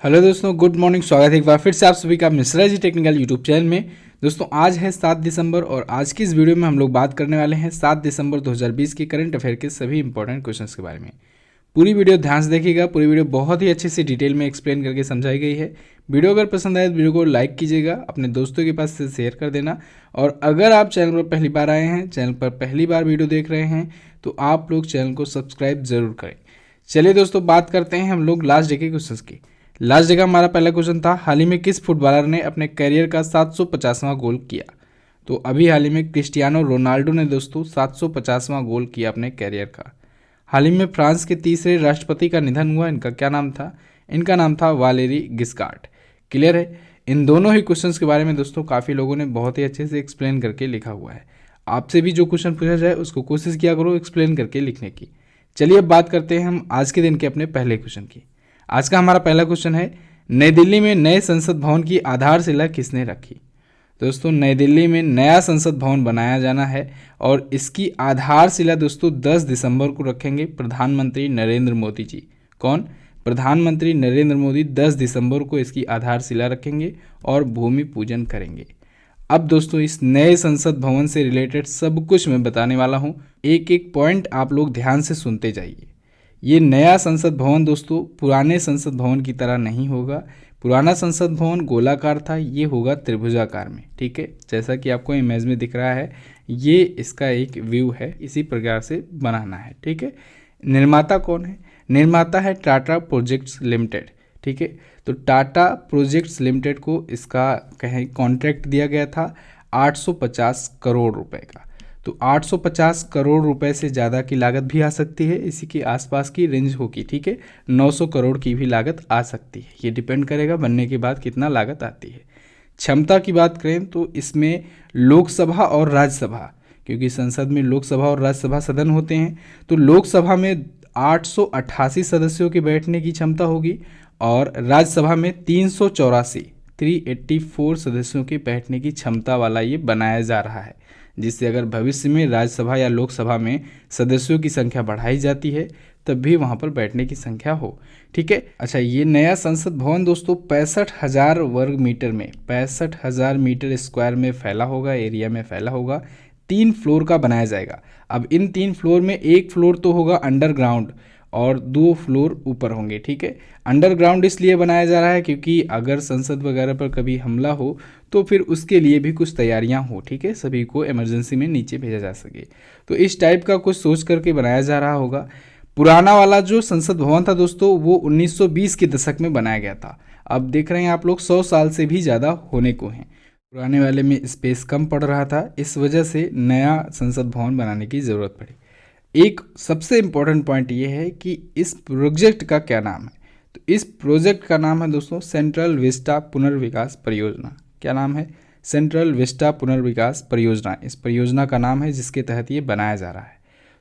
Hello दोस्तों, good morning. स्वागत है एक बार फिर से आप सभी का Mishra ji technical YouTube channel में। दोस्तों आज है 7 दिसंबर और आज की इस वीडियो में हम लोग बात करने वाले हैं 7 दिसंबर 2020 के करंट अफेयर के सभी इंपॉर्टेंट क्वेश्चंस के बारे में। पूरी वीडियो ध्यान से देखिएगा। पूरी वीडियो बहुत ही अच्छे से डिटेल में एक्सप्लेन करके समझाई गई है। वीडियो अगर पसंद आए तो वीडियो को लाइक कीजिएगा, अपने दोस्तों के पास से शेयर कर देना। और अगर आप चैनल पर पहली बार आए हैं, चैनल पर पहली बार वीडियो देख रहे हैं, तो आप लोग चैनल को सब्सक्राइब जरूर करें। चलिए दोस्तों, बात करते हैं हम लोग लास्ट डे के क्वेश्चंस की। लास्ट डे का हमारा पहला क्वेश्चन था, हाल ही में किस फुटबॉलर ने अपने करियर का 750वां गोल किया। तो अभी हाल ही में क्रिस्टियानो रोनाल्डो ने दोस्तों 750वां गोल किया अपने करियर का। हाल ही में फ्रांस के तीसरे राष्ट्रपति का निधन हुआ। इनका क्या नाम था? इनका नाम था वालेरी गिस्कार्ड। क्लियर है? इन दोनों ही क्वेश्चंस के बारे में दोस्तों काफ़ी लोगों ने बहुत ही अच्छे से एक्सप्लेन करके लिखा हुआ है। आपसे भी जो क्वेश्चन पूछा जाए उसको कोशिश किया करो एक्सप्लेन करके लिखने की। चलिए अब बात करते हैं हम आज के दिन के अपने पहले क्वेश्चन की। आज का हमारा पहला क्वेश्चन है, नई दिल्ली में नए संसद भवन की आधारशिला किसने रखी। दोस्तों नई दिल्ली में नया संसद भवन बनाया जाना है और इसकी आधारशिला दोस्तों 10 दिसंबर को रखेंगे प्रधानमंत्री नरेंद्र मोदी जी। कौन? प्रधानमंत्री नरेंद्र मोदी 10 दिसंबर को इसकी आधारशिला रखेंगे और भूमि पूजन करेंगे। अब दोस्तों इस नए संसद भवन से रिलेटेड सब कुछ मैं बताने वाला हूँ। एक एक पॉइंट आप लोग ध्यान से सुनते जाइए। ये नया संसद भवन दोस्तों पुराने संसद भवन की तरह नहीं होगा। पुराना संसद भवन गोलाकार था, ये होगा त्रिभुजाकार में। ठीक है, जैसा कि आपको इमेज में दिख रहा है, ये इसका एक व्यू है। इसी प्रकार से बनाना है। ठीक है, निर्माता कौन है? निर्माता है टाटा प्रोजेक्ट्स लिमिटेड। ठीक है, तो टाटा प्रोजेक्ट्स लिमिटेड को इसका कहें कॉन्ट्रैक्ट दिया गया था 850 करोड़ रुपए का। तो 850 करोड़ रुपए से ज़्यादा की लागत भी आ सकती है, इसी के आसपास की रेंज होगी। ठीक है, 900 करोड़ की भी लागत आ सकती है। ये डिपेंड करेगा बनने के बाद कितना लागत आती है। क्षमता की बात करें तो इसमें लोकसभा और राज्यसभा, क्योंकि संसद में लोकसभा और राज्यसभा सदन होते हैं, तो लोकसभा में 888 सदस्यों के बैठने की क्षमता होगी और राज्यसभा में 384 सदस्यों के बैठने की क्षमता वाला ये बनाया जा रहा है, जिससे अगर भविष्य में राज्यसभा या लोकसभा में सदस्यों की संख्या बढ़ाई जाती है तब भी वहाँ पर बैठने की संख्या हो। ठीक है, अच्छा ये नया संसद भवन दोस्तों 65,000 वर्ग मीटर में 65,000 मीटर स्क्वायर में फैला होगा, एरिया में फैला होगा। 3 फ्लोर का बनाया जाएगा। अब इन 3 फ्लोर में एक फ्लोर तो होगा अंडरग्राउंड और 2 फ्लोर ऊपर होंगे। ठीक है, अंडरग्राउंड इसलिए बनाया जा रहा है क्योंकि अगर संसद वगैरह पर कभी हमला हो तो फिर उसके लिए भी कुछ तैयारियां हो। ठीक है, सभी को इमरजेंसी में नीचे भेजा जा सके, तो इस टाइप का कुछ सोच करके बनाया जा रहा होगा। पुराना वाला जो संसद भवन था दोस्तों वो 1920 के दशक में बनाया गया था। अब देख रहे हैं आप लोग 100 साल से भी ज़्यादा होने को हैं। पुराने वाले में स्पेस कम पड़ रहा था, इस वजह से नया संसद भवन बनाने की ज़रूरत पड़ी। एक सबसे इम्पोर्टेंट पॉइंट ये है कि इस प्रोजेक्ट का क्या नाम है। तो इस प्रोजेक्ट का नाम है दोस्तों सेंट्रल विस्टा पुनर्विकास परियोजना। क्या नाम है? सेंट्रल विस्टा पुनर्विकास परियोजना। इस परियोजना का नाम है जिसके तहत ये बनाया जा रहा है।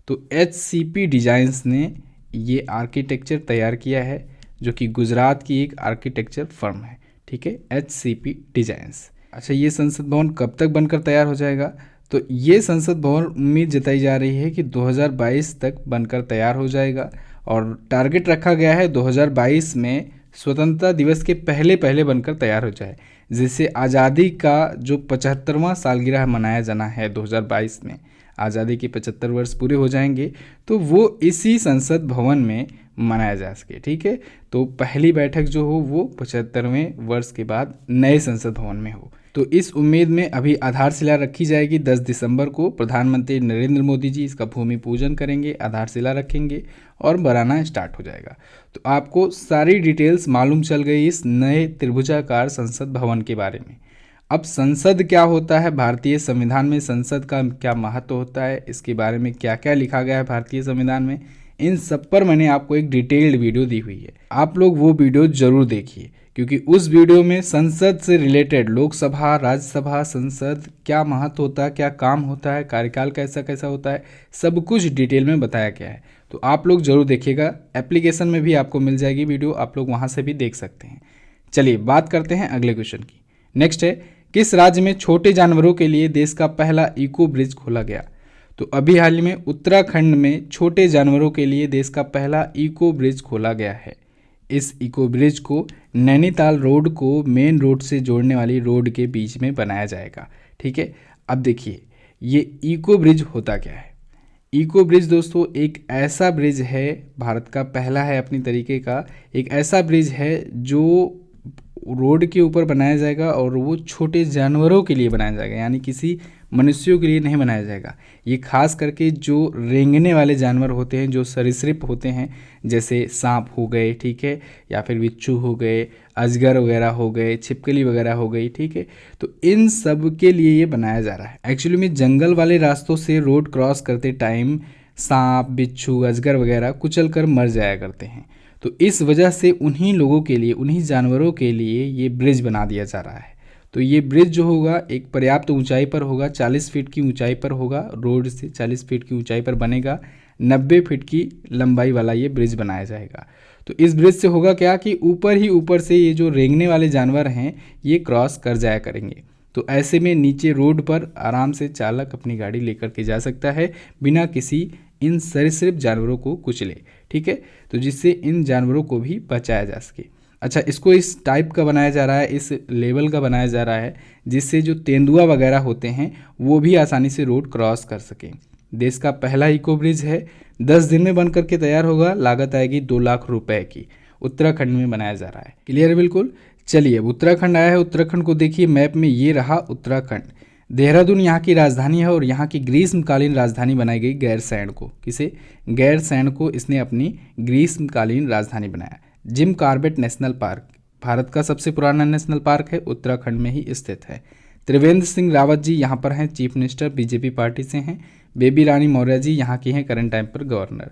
तो HCP डिजाइन्स ने ये आर्किटेक्चर तैयार किया है, जो कि गुजरात की एक आर्किटेक्चर फर्म है। ठीक है, HCP डिजाइन्स। अच्छा ये संसद भवन कब तक बनकर तैयार हो जाएगा? तो ये संसद भवन उम्मीद जताई जा रही है कि 2022 तक बनकर तैयार हो जाएगा और टारगेट रखा गया है 2022 में स्वतंत्रता दिवस के पहले बनकर तैयार हो जाए, जिससे आज़ादी का जो 75वां सालगिरह मनाया जाना है 2022 में, आज़ादी के 75 वर्ष पूरे हो जाएंगे, तो वो इसी संसद भवन में मनाया जा सके। ठीक है, तो पहली बैठक जो हो वो 75वें वर्ष के बाद नए संसद भवन में हो। तो इस उम्मीद में अभी आधारशिला रखी जाएगी। 10 दिसंबर को प्रधानमंत्री नरेंद्र मोदी जी इसका भूमि पूजन करेंगे, आधारशिला रखेंगे और बनाना स्टार्ट हो जाएगा। तो आपको सारी डिटेल्स मालूम चल गई इस नए त्रिभुजाकार संसद भवन के बारे में। अब संसद क्या होता है, भारतीय संविधान में संसद का क्या महत्व होता है, इसके बारे में क्या क्या लिखा गया है भारतीय संविधान में, इन सब पर मैंने आपको एक डिटेल्ड वीडियो दी हुई है। आप लोग वो वीडियो जरूर देखिए, क्योंकि उस वीडियो में संसद से रिलेटेड लोकसभा, राज्यसभा, संसद क्या महत्व होता है, क्या काम होता है, कार्यकाल कैसा कैसा होता है, सब कुछ डिटेल में बताया गया है। तो आप लोग जरूर देखिएगा। एप्लीकेशन में भी आपको मिल जाएगी वीडियो, आप लोग वहाँ से भी देख सकते हैं। चलिए बात करते हैं अगले क्वेश्चन की। नेक्स्ट है, किस राज्य में छोटे जानवरों के लिए देश का पहला इको ब्रिज खोला गया। तो अभी हाल ही में उत्तराखंड में छोटे जानवरों के लिए देश का पहला इको ब्रिज खोला गया है। इस इको ब्रिज को नैनीताल रोड को मेन रोड से जोड़ने वाली रोड के बीच में बनाया जाएगा। ठीक है, अब देखिए ये इको ब्रिज होता क्या है। इको ब्रिज दोस्तों एक ऐसा ब्रिज है, भारत का पहला है अपनी तरीके का, एक ऐसा ब्रिज है जो रोड के ऊपर बनाया जाएगा और वो छोटे जानवरों के लिए बनाया जाएगा, यानी किसी मनुष्यों के लिए नहीं बनाया जाएगा। ये खास करके जो रेंगने वाले जानवर होते हैं, जो सरीसृप होते हैं, जैसे सांप हो गए, ठीक है, या फिर बिच्छू हो गए, अजगर वगैरह हो गए, छिपकली वगैरह हो गई, ठीक है, तो इन सब के लिए ये बनाया जा रहा है। एक्चुअली में जंगल वाले रास्तों से रोड क्रॉस करते टाइम सांप, बिच्छू, अजगर वगैरह कुचल कर मर जाया करते हैं, तो इस वजह से उन्हीं लोगों के लिए, उन्हीं जानवरों के लिए ये ब्रिज बना दिया जा रहा है। तो ये ब्रिज जो होगा एक पर्याप्त ऊंचाई पर होगा, 40 फीट की ऊंचाई पर होगा, रोड से 40 फीट की ऊंचाई पर बनेगा, 90 फीट की लंबाई वाला ये ब्रिज बनाया जाएगा। तो इस ब्रिज से होगा क्या कि ऊपर ही ऊपर से ये जो रेंगने वाले जानवर हैं ये क्रॉस कर जाया करेंगे। तो ऐसे में नीचे रोड पर आराम से चालक अपनी गाड़ी लेकर के जा सकता है बिना किसी इन सरीसृप जानवरों को कुचले। ठीक है, तो जिससे इन जानवरों को भी बचाया जा सके। अच्छा, इसको इस टाइप का बनाया जा रहा है, इस लेवल का बनाया जा रहा है, जिससे जो तेंदुआ वगैरह होते हैं वो भी आसानी से रोड क्रॉस कर सकें। देश का पहला इको ब्रिज है, 10 दिन में बन करके तैयार होगा, लागत आएगी 2 लाख रुपए की। उत्तराखंड में बनाया जा रहा है। क्लियर है बिल्कुल। चलिए अब उत्तराखंड आया है, उत्तराखंड को देखिए मैप में, ये रहा उत्तराखंड। देहरादून यहाँ की राजधानी है और यहाँ की ग्रीष्मकालीन राजधानी बनाई गई गैरसैंण को। किसे? गैरसैंण को इसने अपनी ग्रीष्मकालीन राजधानी बनाया। Jim Corbett national park Bharat का सबसे पुराना नेशनल पार्क है, उत्तराखंड में ही स्थित है। त्रिवेंद्र सिंह रावत जी यहाँ पर हैं, चीफ मिनिस्टर, बीजेपी पार्टी से हैं। बेबी रानी मौर्य जी यहाँ की हैं, करंट टाइम पर गवर्नर।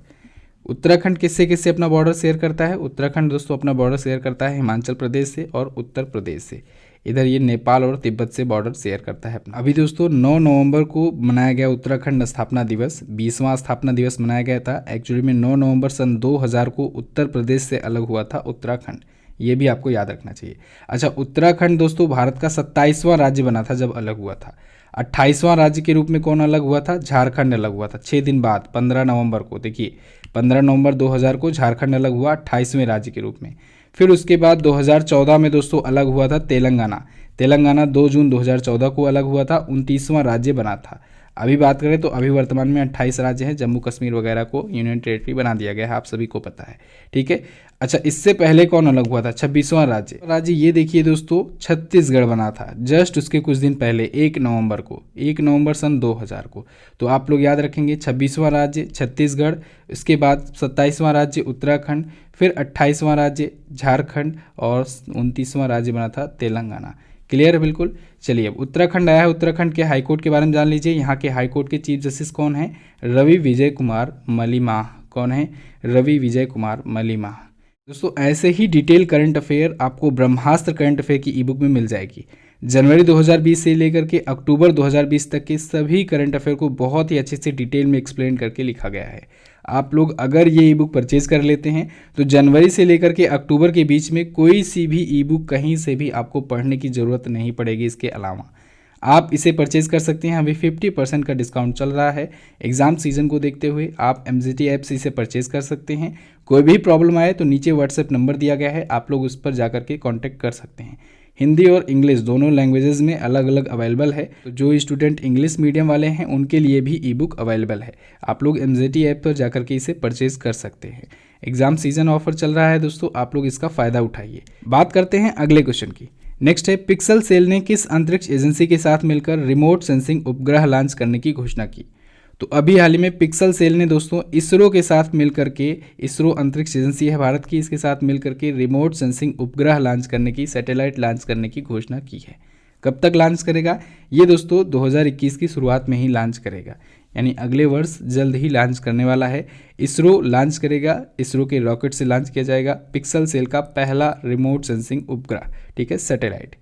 उत्तराखंड किससे किससे अपना बॉर्डर शेयर करता है? उत्तराखंड दोस्तों अपना बॉर्डर शेयर करता है हिमाचल प्रदेश से और उत्तर प्रदेश से। इधर ये नेपाल और तिब्बत से बॉर्डर शेयर करता है अपना। अभी दोस्तों 9 नवंबर को मनाया गया उत्तराखंड स्थापना दिवस, 20वां स्थापना दिवस मनाया गया था। एक्चुअली में 9 नवंबर सन 2000 को उत्तर प्रदेश से अलग हुआ था उत्तराखंड, ये भी आपको याद रखना चाहिए। अच्छा, उत्तराखंड दोस्तों भारत का 27वां राज्य बना था जब अलग हुआ था। 28वां राज्य के रूप में कौन अलग हुआ था? झारखंड अलग हुआ था 6 दिन बाद, 15 नवंबर को। देखिए 15 नवंबर 2000 को झारखंड अलग हुआ 28वें राज्य के रूप में। फिर उसके बाद 2014 में दोस्तों अलग हुआ था तेलंगाना। तेलंगाना 2 जून 2014 को अलग हुआ था, 29वां राज्य बना था। अभी बात करें तो अभी वर्तमान में 28 राज्य हैं, जम्मू कश्मीर वगैरह को यूनियन टेरिटरी बना दिया गया है, आप सभी को पता है। ठीक है, अच्छा इससे पहले कौन अलग हुआ था? 26वां राज्य ये देखिए दोस्तों छत्तीसगढ़ बना था जस्ट उसके कुछ दिन पहले 1 नवंबर को, 1 नवंबर सन 2000 को। तो आप लोग याद रखेंगे 26वां राज्य छत्तीसगढ़, इसके बाद 27वां राज्य उत्तराखंड, फिर 28वां राज्य झारखंड और 29वां राज्य बना था तेलंगाना। क्लियर है बिल्कुल। चलिए अब उत्तराखंड आया है, उत्तराखंड के हाईकोर्ट के बारे में जान लीजिए। यहाँ के हाईकोर्ट के चीफ जस्टिस कौन है? रवि विजय कुमार मलिमाह। कौन है? रवि विजय कुमार मलिमाह। दोस्तों ऐसे ही डिटेल करंट अफेयर आपको ब्रह्मास्त्र करंट अफेयर की ई बुक में मिल जाएगी। जनवरी 2020 से लेकर के अक्टूबर 2020 तक के सभी करंट अफेयर को बहुत ही अच्छे से डिटेल में एक्सप्लेन करके लिखा गया है। आप लोग अगर ये ई बुक परचेज कर लेते हैं तो जनवरी से लेकर के अक्टूबर के बीच में कोई सी भी ई बुक कहीं से भी आपको पढ़ने की ज़रूरत नहीं पड़ेगी। इसके अलावा आप इसे परचेज कर सकते हैं, अभी 50% का डिस्काउंट चल रहा है। एग्जाम सीजन को देखते हुए आप MGT ऐप से इसे परचेज कर सकते हैं। कोई भी प्रॉब्लम आए तो नीचे व्हाट्सएप नंबर दिया गया है, आप लोग उस पर जाकर के कॉन्टैक्ट कर सकते हैं। हिंदी और इंग्लिश दोनों लैंग्वेजेस में अलग अलग अवेलेबल है, तो जो स्टूडेंट इंग्लिश मीडियम वाले हैं उनके लिए भी ई बुक अवेलेबल है। आप लोग MGT ऐप पर जाकर के इसे परचेज कर सकते हैं। एग्जाम सीजन ऑफर चल रहा है दोस्तों, आप लोग इसका फ़ायदा उठाइए। बात करते हैं अगले क्वेश्चन की। नेक्स्ट है, पिक्सल सेल ने किस अंतरिक्ष एजेंसी के साथ मिलकर रिमोट सेंसिंग उपग्रह लॉन्च करने की घोषणा की? तो अभी हाल ही में पिक्सल सेल ने दोस्तों इसरो के साथ मिलकर के, इसरो अंतरिक्ष एजेंसी है भारत की, इसके साथ मिलकर के रिमोट सेंसिंग उपग्रह लॉन्च करने की, सैटेलाइट लॉन्च करने की घोषणा की है। कब तक लॉन्च करेगा? ये दोस्तों 2021 की शुरुआत में ही लॉन्च करेगा, यानी अगले वर्ष जल्द ही लॉन्च करने वाला है। इसरो लॉन्च करेगा, इसरो के रॉकेट से लॉन्च किया जाएगा पिक्सल सेल का पहला रिमोट सेंसिंग उपग्रह, ठीक है, सैटेलाइट।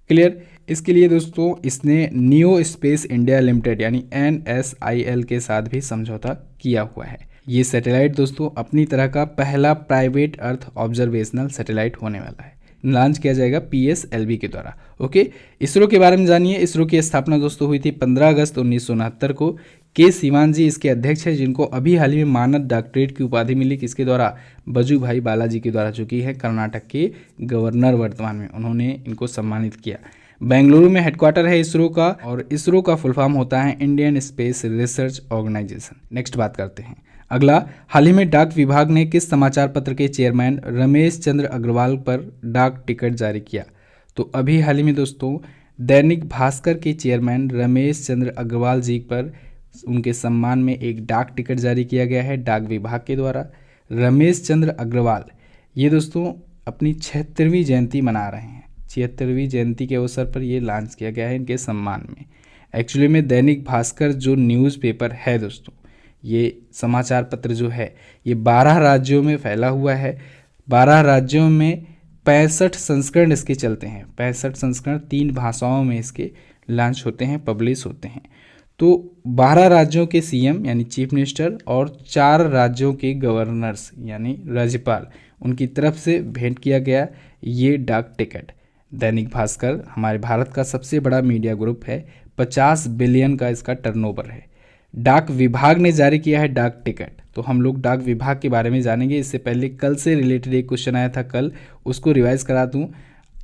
क्लियर। इसके लिए दोस्तों इसने नियो स्पेस इंडिया लिमिटेड यानी NSIL के साथ भी समझौता किया हुआ है। ये सैटेलाइट दोस्तों अपनी तरह का पहला प्राइवेट अर्थ ऑब्जर्वेशनल सैटेलाइट होने वाला है, लॉन्च किया जाएगा PSLV के द्वारा। ओके, इसरो के बारे में जानिए। इसरो की स्थापना दोस्तों हुई थी 15 अगस्त 1969 को के सीवान जी इसके अध्यक्ष हैं, जिनको अभी हाल ही में मानद डॉक्टरेट की उपाधि मिली, किसके द्वारा, वजुभाई बालाजी के द्वारा, जो कि है कर्नाटक के गवर्नर वर्तमान में, उन्होंने इनको सम्मानित किया। बेंगलुरु में हेडक्वार्टर है इसरो का, और इसरो का फुल फॉर्म होता है Indian Space Research Organisation. Next बात करते हैं अगला, हाल ही में डाक विभाग ने किस समाचार पत्र के चेयरमैन रमेश चंद्र अग्रवाल पर डाक टिकट जारी किया? तो अभी हाल ही में दोस्तों दैनिक भास्कर के चेयरमैन रमेश चंद्र अग्रवाल जी पर उनके सम्मान में एक डाक टिकट जारी किया गया है डाक विभाग के द्वारा। रमेश चंद्र अग्रवाल ये दोस्तों अपनी 76वीं जयंती मना रहे हैं। 76वीं जयंती के अवसर पर ये लॉन्च किया गया है इनके सम्मान में। एक्चुअली में दैनिक भास्कर जो न्यूज़पेपर है दोस्तों, ये समाचार पत्र जो है ये 12 राज्यों में फैला हुआ है। 12 राज्यों में 65 संस्करण इसके चलते हैं। 65 संस्करण 3 भाषाओं में इसके लॉन्च होते हैं, पब्लिश होते हैं। तो 12 राज्यों के सीएम यानी चीफ मिनिस्टर और 4 राज्यों के गवर्नर्स यानी राज्यपाल, उनकी तरफ से भेंट किया गया ये डाक टिकट। दैनिक भास्कर हमारे भारत का सबसे बड़ा मीडिया ग्रुप है, 50 बिलियन का इसका टर्नओवर है। डाक विभाग ने जारी किया है डाक टिकट। तो हम लोग डाक विभाग के बारे में जानेंगे। इससे पहले कल से रिलेटेड एक क्वेश्चन आया था, कल उसको रिवाइज करा दूं।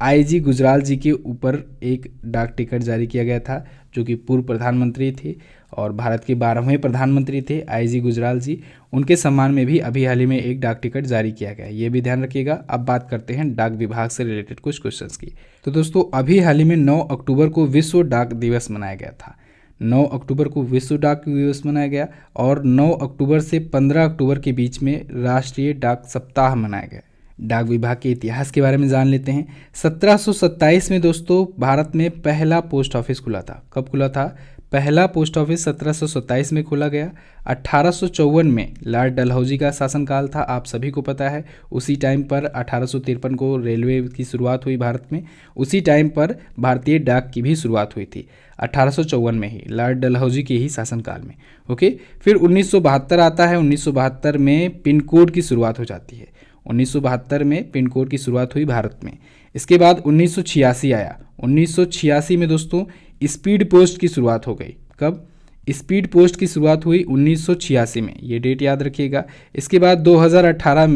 आईजी गुजराल जी के ऊपर एक डाक टिकट जारी किया गया था, जो कि पूर्व प्रधानमंत्री थे और भारत के 12वें प्रधानमंत्री थे आईजी गुजराल जी। उनके सम्मान में भी अभी हाल ही में एक डाक टिकट जारी किया गया है, ये भी ध्यान रखिएगा। अब बात करते हैं डाक विभाग से रिलेटेड कुछ क्वेश्चंस की। तो दोस्तों अभी हाल ही में 9 अक्टूबर को विश्व डाक दिवस मनाया गया था। 9 अक्टूबर को विश्व डाक दिवस मनाया गया और 9 अक्टूबर से 15 अक्टूबर के बीच में राष्ट्रीय डाक सप्ताह मनाया गया। डाक विभाग के इतिहास के बारे में जान लेते हैं। 1727 में दोस्तों भारत में पहला पोस्ट ऑफिस खुला था। कब खुला था? पहला पोस्ट ऑफिस 1727 में खोला गया। 1854 में लॉर्ड डलहौजी का शासनकाल था, आप सभी को पता है। उसी टाइम पर 1853 को रेलवे की शुरुआत हुई भारत में। उसी टाइम पर भारतीय डाक की भी शुरुआत हुई थी 1854 में ही, लॉर्ड डलहौजी के ही शासनकाल में। ओके, फिर 1972 आता है। 1972 में पिन कोड की शुरुआत हो जाती है। 1972 में पिन कोड की शुरुआत हुई भारत में। इसके बाद 1986 आया। 1986 में दोस्तों स्पीड पोस्ट की शुरुआत हो गई। कब? स्पीड पोस्ट की शुरुआत हुई 1986 में, ये डेट याद रखिएगा। इसके बाद 2018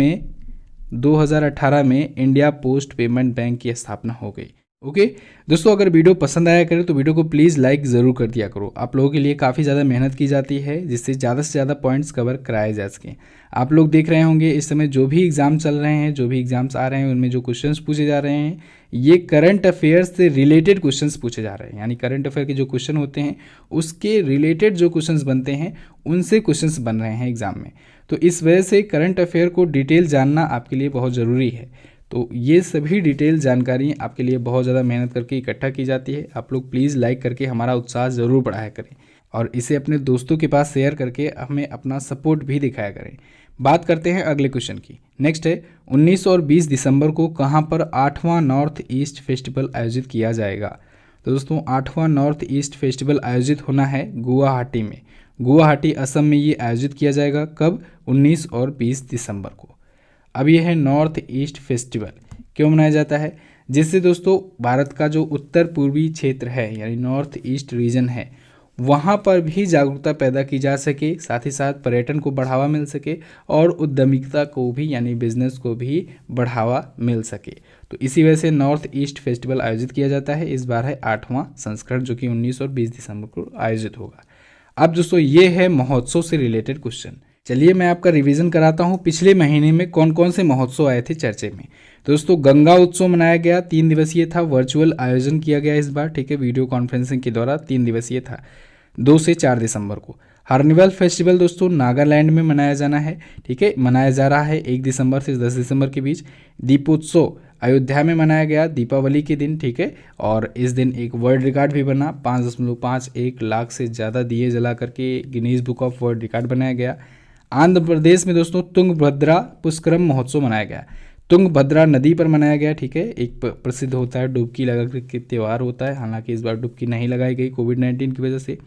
में इंडिया पोस्ट पेमेंट बैंक की स्थापना हो गई। ओके दोस्तों, अगर वीडियो पसंद आया करे तो वीडियो को प्लीज़ लाइक ज़रूर कर दिया करो। आप लोगों के लिए काफ़ी ज़्यादा मेहनत की जाती है, जिससे ज़्यादा से ज़्यादा पॉइंट्स कवर कराए जा सकें। आप लोग देख रहे होंगे इस समय जो भी एग्ज़ाम चल रहे हैं, जो भी एग्ज़ाम्स आ रहे हैं, उनमें जो क्वेश्चंस पूछे जा रहे हैं ये करंट अफेयर्स से रिलेटेड क्वेश्चंस पूछे जा रहे हैं। यानी करंट अफेयर के जो क्वेश्चन होते हैं उसके रिलेटेड जो क्वेश्चंस बनते हैं उनसे क्वेश्चंस बन रहे हैं एग्ज़ाम में। तो इस वजह से करंट अफेयर को डिटेल जानना आपके लिए बहुत ज़रूरी है। तो ये सभी डिटेल जानकारी आपके लिए बहुत ज़्यादा मेहनत करके इकट्ठा की जाती है। आप लोग प्लीज़ लाइक करके हमारा उत्साह ज़रूर बढ़ाया करें और इसे अपने दोस्तों के पास शेयर करके हमें अपना सपोर्ट भी दिखाया करें। बात करते हैं अगले क्वेश्चन की। नेक्स्ट है 19 और 20 दिसंबर को कहाँ पर 8वां नॉर्थ ईस्ट फेस्टिवल आयोजित किया जाएगा? तो दोस्तों 8वां नॉर्थ ईस्ट फेस्टिवल आयोजित होना है गुवाहाटी में। गुवाहाटी असम में ये आयोजित किया जाएगा। कब? 19 और 20 दिसंबर को। अब यह है नॉर्थ ईस्ट फेस्टिवल क्यों मनाया जाता है? जिससे दोस्तों भारत का जो उत्तर पूर्वी क्षेत्र है यानी नॉर्थ ईस्ट रीजन है वहाँ पर भी जागरूकता पैदा की जा सके, साथ ही साथ पर्यटन को बढ़ावा मिल सके और उद्यमिता को भी यानी बिजनेस को भी बढ़ावा मिल सके। तो इसी वजह से नॉर्थ ईस्ट फेस्टिवल आयोजित किया जाता है। इस बार है 8वां संस्करण जो कि 19 और 20 दिसंबर को आयोजित होगा। अब दोस्तों ये है महोत्सव से रिलेटेड क्वेश्चन। चलिए मैं आपका रिवीजन कराता हूँ पिछले महीने में कौन कौन से महोत्सव आए थे चर्चे में। दोस्तों गंगा उत्सव मनाया गया, 3 दिवसीय था, वर्चुअल आयोजन किया गया इस बार, ठीक है, वीडियो कॉन्फ्रेंसिंग के द्वारा 3 दिवसीय था 2 से 4 दिसंबर को। हार्निवल फेस्टिवल दोस्तों नागालैंड में मनाया जाना है, ठीक है, मनाया जा रहा है 1 दिसंबर से 10 दिसंबर के बीच। दीपोत्सव अयोध्या में मनाया गया दीपावली के दिन, ठीक है, और इस दिन एक वर्ल्ड रिकॉर्ड भी बना, 5.51 लाख से ज़्यादा दिए जला करके Guinness book of world record बनाया गया। आंध्र प्रदेश में दोस्तों तुंगभद्रा पुष्करम महोत्सव मनाया गया, तुंगभद्रा नदी पर मनाया गया, ठीक है, एक प्रसिद्ध होता है डुबकी लगा के त्यौहार होता है, हालांकि इस बार डुबकी नहीं लगाई गई कोविड-19 की वजह से।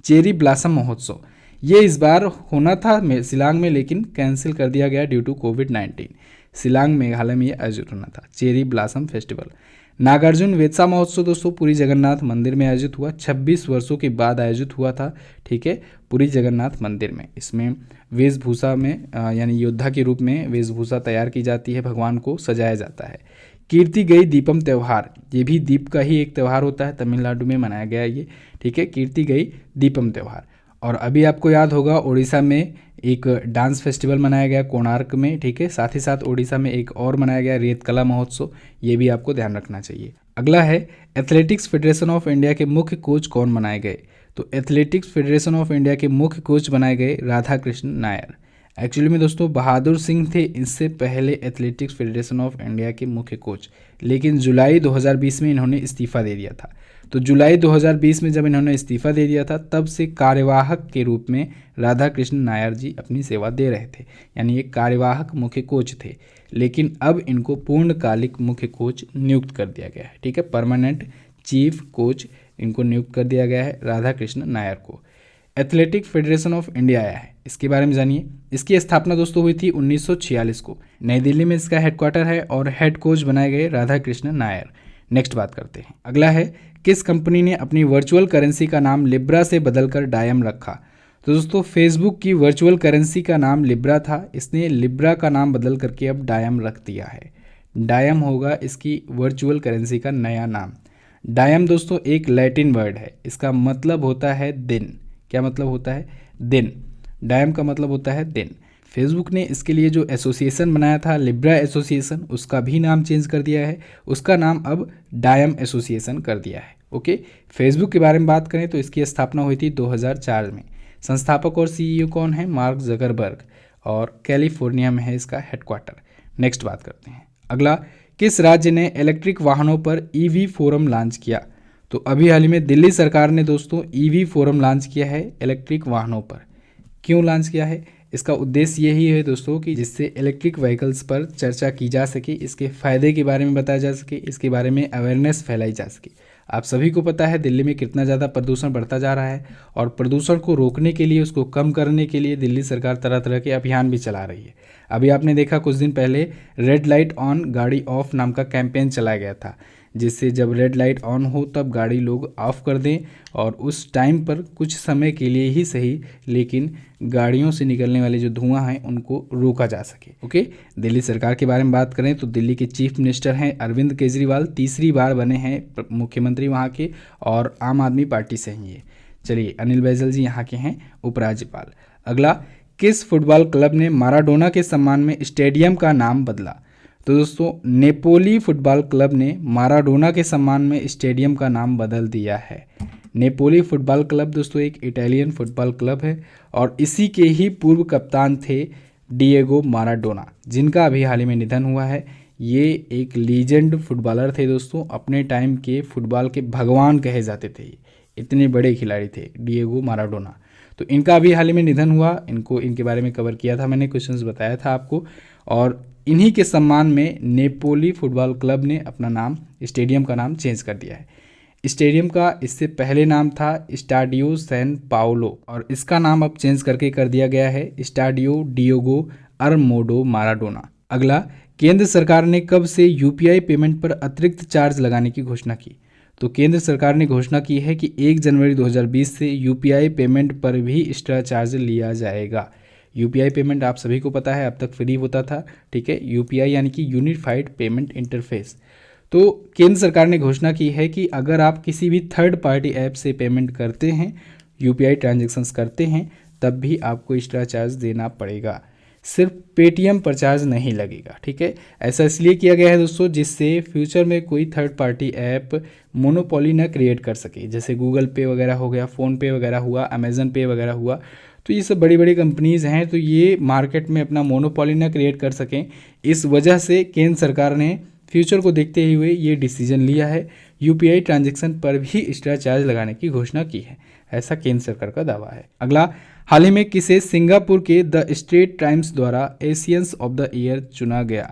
चेरी ब्लॉसम महोत्सव ये इस बार होना था शिलांग में लेकिन कैंसिल कर दिया गया ड्यू टू कोविड-19। शिलांग मेघालय में ये आयोजित होना था, चेरी ब्लॉसम फेस्टिवल। नागार्जुन वेत्सा महोत्सव दोस्तों पुरी जगन्नाथ मंदिर में आयोजित हुआ, 26 वर्षों के बाद आयोजित हुआ था, ठीक है, पुरी जगन्नाथ मंदिर में। इसमें वेशभूषा में यानी योद्धा के रूप में वेशभूषा तैयार की जाती है, भगवान को सजाया जाता है। कीर्ति गई दीपम त्यौहार, ये भी दीप का ही एक त्यौहार होता है, तमिलनाडु में मनाया गया ये, ठीक है, कीर्ति गई दीपम त्यौहार। और अभी आपको याद होगा उड़ीसा में एक डांस फेस्टिवल मनाया गया कोणार्क में, ठीक है, साथ ही साथ उड़ीसा में एक और मनाया गया रेत कला महोत्सव, ये भी आपको ध्यान रखना चाहिए। अगला है एथलेटिक्स फेडरेशन ऑफ इंडिया के मुख्य कोच कौन बनाए गए? तो एथलेटिक्स फेडरेशन ऑफ इंडिया के मुख्य कोच बनाए गए राधा कृष्ण नायर। एक्चुअली में दोस्तों बहादुर सिंह थे इससे पहले एथलेटिक्स फेडरेशन ऑफ इंडिया के मुख्य कोच, लेकिन जुलाई 2020 में इन्होंने इस्तीफा दे दिया था। तो जुलाई 2020 में जब इन्होंने इस्तीफा दे दिया था तब से कार्यवाहक के रूप में राधा कृष्ण नायर जी अपनी सेवा दे रहे थे, यानी ये कार्यवाहक मुख्य कोच थे, लेकिन अब इनको पूर्णकालिक मुख्य कोच नियुक्त कर दिया गया है, ठीक है, परमानेंट चीफ कोच इनको नियुक्त कर दिया गया है राधा कृष्ण नायर को। एथलेटिक फेडरेशन ऑफ इंडिया आया है, इसके बारे में जानिए। इसकी स्थापना दोस्तों हुई थी 1946 को, नई दिल्ली में इसका हेडक्वार्टर है और हेड कोच बनाए गए राधा कृष्ण नायर। नेक्स्ट बात करते हैं, अगला है किस कंपनी ने अपनी वर्चुअल करेंसी का नाम लिब्रा से बदलकर डायम रखा? तो दोस्तों फेसबुक की वर्चुअल करेंसी का नाम लिब्रा था, इसने लिब्रा का नाम बदल करके अब डायम रख दिया है। डायम होगा इसकी वर्चुअल करेंसी का नया नाम। डायम दोस्तों एक लैटिन वर्ड है, इसका मतलब होता है दिन। क्या मतलब होता है? दिन। डायम का मतलब होता है दिन। फेसबुक ने इसके लिए जो एसोसिएशन बनाया था लिब्रा एसोसिएशन, उसका भी नाम चेंज कर दिया है, उसका नाम अब डायम एसोसिएशन कर दिया है। ओके, फेसबुक के बारे में बात करें तो इसकी स्थापना हुई थी 2004 में। संस्थापक और सीईओ कौन है? मार्क जकरबर्ग, और कैलिफोर्निया में है इसका हेडक्वार्टर। नेक्स्ट बात करते हैं, अगला किस राज्य ने इलेक्ट्रिक वाहनों पर ईवी फोरम लॉन्च किया? तो अभी हाल ही में दिल्ली सरकार ने दोस्तों ईवी फोरम लॉन्च किया है इलेक्ट्रिक वाहनों पर। क्यों लॉन्च किया है? इसका उद्देश्य यही है दोस्तों कि जिससे इलेक्ट्रिक व्हीकल्स पर चर्चा की जा सके, इसके फ़ायदे के बारे में बताया जा सके, इसके बारे में अवेयरनेस फैलाई जा सके। आप सभी को पता है दिल्ली में कितना ज़्यादा प्रदूषण बढ़ता जा रहा है, और प्रदूषण को रोकने के लिए, उसको कम करने के लिए दिल्ली सरकार तरह तरह के अभियान भी चला रही है। अभी आपने देखा कुछ दिन पहले रेड लाइट ऑन गाड़ी ऑफ नाम का कैंपेन चलाया गया था, जिससे जब रेड लाइट ऑन हो तब गाड़ी लोग ऑफ कर दें, और उस टाइम पर कुछ समय के लिए ही सही, लेकिन गाड़ियों से निकलने वाले जो धुआं हैं उनको रोका जा सके। ओके, दिल्ली सरकार के बारे में बात करें तो दिल्ली के चीफ मिनिस्टर हैं अरविंद केजरीवाल, तीसरी बार बने हैं मुख्यमंत्री वहाँ के, और आम आदमी पार्टी से हैं ये। चलिए, अनिल बैजल जी यहाँ के हैं उपराज्यपाल। अगला, किस फुटबॉल क्लब ने माराडोना के सम्मान में स्टेडियम का नाम बदला? तो दोस्तों नेपोली फुटबॉल क्लब ने माराडोना के सम्मान में स्टेडियम का नाम बदल दिया है। नेपोली फुटबॉल क्लब दोस्तों एक इटालियन फुटबॉल क्लब है, और इसी के ही पूर्व कप्तान थे डिएगो माराडोना, जिनका अभी हाल ही में निधन हुआ है। ये एक लीजेंड फुटबॉलर थे दोस्तों, अपने टाइम के फुटबॉल के भगवान कहे जाते थे, इतने बड़े खिलाड़ी थे डिएगो माराडोना। तो इनका अभी हाल ही में निधन हुआ, इनके बारे में कवर किया था मैंने, क्वेश्चंस बताया था आपको, और इन्हीं के सम्मान में नेपोली फुटबॉल क्लब ने अपना नाम, स्टेडियम का नाम चेंज कर दिया है। स्टेडियम का इससे पहले नाम था स्टाडियो सैन पाउलो, और इसका नाम अब चेंज करके कर दिया गया है स्टाडियो डिएगो आर्मांडो माराडोना। अगला, केंद्र सरकार ने कब से यूपीआई पेमेंट पर अतिरिक्त चार्ज लगाने की घोषणा की? तो केंद्र सरकार ने घोषणा की है कि 1 जनवरी 2020 से यूपीआई पेमेंट पर भी एक्स्ट्रा चार्ज लिया जाएगा। यूपीआई पेमेंट आप सभी को पता है अब तक फ्री होता था, ठीक है, यूपीआई यानी कि यूनिफाइड पेमेंट इंटरफेस। तो केंद्र सरकार ने घोषणा की है कि अगर आप किसी भी थर्ड पार्टी ऐप से पेमेंट करते हैं, यूपीआई ट्रांजैक्शंस करते हैं, तब भी आपको एक्स्ट्रा चार्ज देना पड़ेगा, सिर्फ पेटीएम पर चार्ज नहीं लगेगा, ठीक है। ऐसा इसलिए किया गया है दोस्तों जिससे फ्यूचर में कोई थर्ड पार्टी ऐप मोनोपोली ना क्रिएट कर सके, जैसे गूगल पे वगैरह हो गया, फ़ोन पे वगैरह हुआ, अमेज़न पे वगैरह हुआ। तो ये सब बड़ी बड़ी कंपनीज़ हैं, तो ये मार्केट में अपना मोनोपोली ना क्रिएट कर सकें, इस वजह से केंद्र सरकार ने फ्यूचर को देखते हुए ये डिसीजन लिया है, यूपीआई ट्रांजैक्शन पर भी एक्स्ट्रा चार्ज लगाने की घोषणा की है, ऐसा केंद्र सरकार का दावा है। अगला, हाल ही में किसे सिंगापुर के द स्ट्रेट टाइम्स द्वारा एशियंस ऑफ द ईयर चुना गया?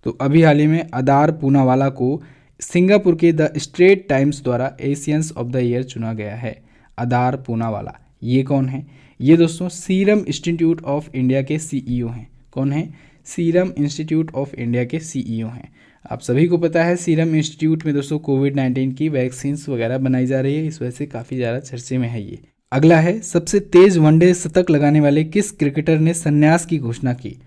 तो अभी हाल ही में अदार पूनावाला को सिंगापुर के द स्ट्रेट टाइम्स द्वारा एशियंस ऑफ द ईयर चुना गया है। अदार पूनावाला ये कौन है? ये दोस्तों सीरम इंस्टीट्यूट ऑफ इंडिया के सीईओ हैं। कौन है? सीरम इंस्टीट्यूट ऑफ इंडिया के CEO हैं। आप सभी को पता है सीरम इंस्टीट्यूट में दोस्तों कोविड-19 की वैक्सीन्स वगैरह बनाई जा रही है, इस वजह से काफ़ी ज़्यादा चर्चे में है ये। अगला है, सबसे तेज वनडे शतक लगाने वाले किस क्रिकेटर ने संन्यास की घोषणा की?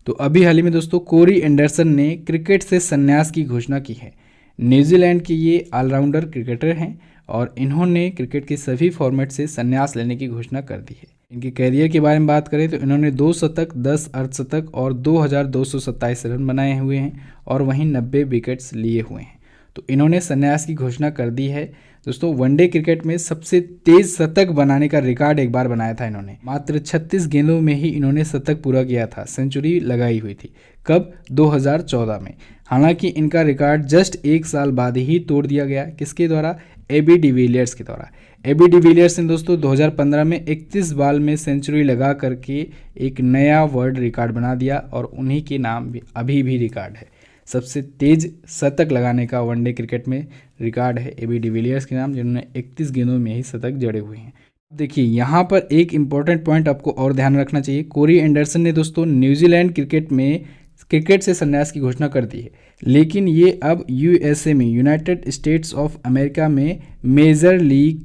तो अभी हाल ही में दोस्तों कोरी एंडरसन ने क्रिकेट से संन्यास की घोषणा की है। न्यूजीलैंड के ये ऑलराउंडर क्रिकेटर हैं और इन्होंने क्रिकेट के सभी फॉर्मेट से संन्यास लेने की घोषणा कर दी है। इनके करियर के बारे में बात करें तो इन्होंने 2 शतक, 10 अर्धशतक और 2227 रन बनाए हुए हैं और वहीं 90 विकेट्स लिए हुए हैं। तो इन्होंने संन्यास की घोषणा कर दी है। दोस्तों वनडे क्रिकेट में सबसे तेज शतक बनाने का रिकॉर्ड एक बार बनाया था इन्होंने, मात्र 36 गेंदों में ही इन्होंने शतक पूरा किया था, सेंचुरी लगाई हुई थी। कब? 2014 में। हालांकि इनका रिकॉर्ड जस्ट एक साल बाद ही तोड़ दिया गया। किसके द्वारा? AB डिविलियर्स के द्वारा। AB डिविलियर्स ने दोस्तों 2015 में 31 बॉल में सेंचुरी लगा करके एक नया वर्ल्ड रिकॉर्ड बना दिया और उन्हीं के नाम भी अभी भी रिकॉर्ड है। सबसे तेज शतक लगाने का वनडे क्रिकेट में रिकॉर्ड है AB डिविलियर्स के नाम, जिन्होंने 31 गेंदों में ही शतक जड़े हुए हैं। देखिए यहाँ पर एक इंपॉर्टेंट पॉइंट आपको और ध्यान रखना चाहिए। कोरी एंडरसन ने दोस्तों न्यूजीलैंड क्रिकेट से संन्यास की घोषणा कर दी है, लेकिन ये अब USA में, यूनाइटेड स्टेट्स ऑफ अमेरिका में मेजर लीग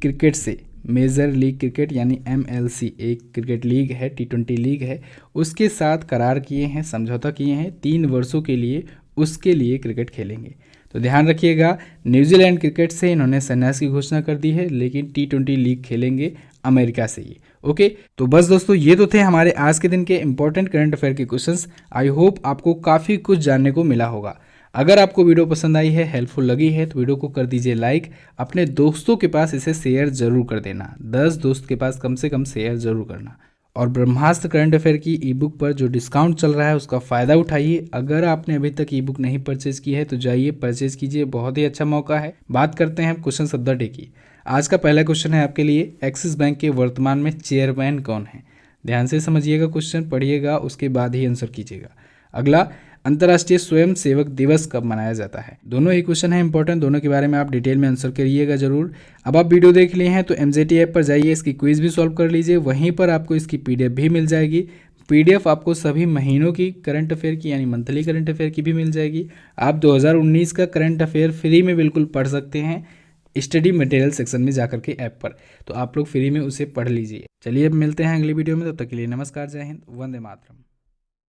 क्रिकेट यानी MLC एक क्रिकेट लीग है, T20 लीग है, उसके साथ करार किए हैं, समझौता किए हैं 3 वर्षों के लिए, उसके लिए क्रिकेट खेलेंगे। तो ध्यान रखिएगा, न्यूजीलैंड क्रिकेट से इन्होंने संन्यास की घोषणा कर दी है, लेकिन T20 लीग खेलेंगे अमेरिका से ही। ओके, तो बस दोस्तों ये तो थे हमारे आज के दिन के इंपॉर्टेंट करंट अफेयर के क्वेश्चंस। आई होप आपको काफ़ी कुछ जानने को मिला होगा। अगर आपको वीडियो पसंद आई है, हेल्पफुल लगी है, तो वीडियो को कर दीजिए लाइक। अपने दोस्तों के पास इसे शेयर जरूर कर देना, 10 दोस्त के पास कम से कम शेयर जरूर करना। और ब्रह्मास्त्र करंट अफेयर की ई-बुक पर जो डिस्काउंट चल रहा है उसका फ़ायदा उठाइए। अगर आपने अभी तक ई-बुक नहीं परचेज की है तो जाइए परचेज कीजिए, बहुत ही अच्छा मौका है। बात करते हैं क्वेश्चन ऑफ द डे की। आज का पहला क्वेश्चन है आपके लिए, एक्सिस बैंक के वर्तमान में चेयरमैन कौन है? ध्यान से समझिएगा, क्वेश्चन पढ़िएगा, उसके बाद ही आंसर कीजिएगा। अगला, अंतर्राष्ट्रीय स्वयं सेवक दिवस कब मनाया जाता है? दोनों ही क्वेश्चन है इंपॉर्टेंट, दोनों के बारे में आप डिटेल में आंसर करिएगा जरूर। अब आप वीडियो देख लिए हैं तो MJT ऐप पर जाइए, इसकी क्विज भी सॉल्व कर लीजिए, वहीं पर आपको इसकी PDF भी मिल जाएगी। PDF आपको सभी महीनों की करंट अफेयर की यानी मंथली करंट अफेयर की भी मिल जाएगी। आप 2019 का करंट अफेयर फ्री में बिल्कुल पढ़ सकते हैं स्टडी मटेरियल सेक्शन में जाकर के ऐप पर, तो आप लोग फ्री में उसे पढ़ लीजिए। चलिए अब मिलते हैं अगली वीडियो में, तब तक के लिए नमस्कार, जय हिंद, वंदे मातरम।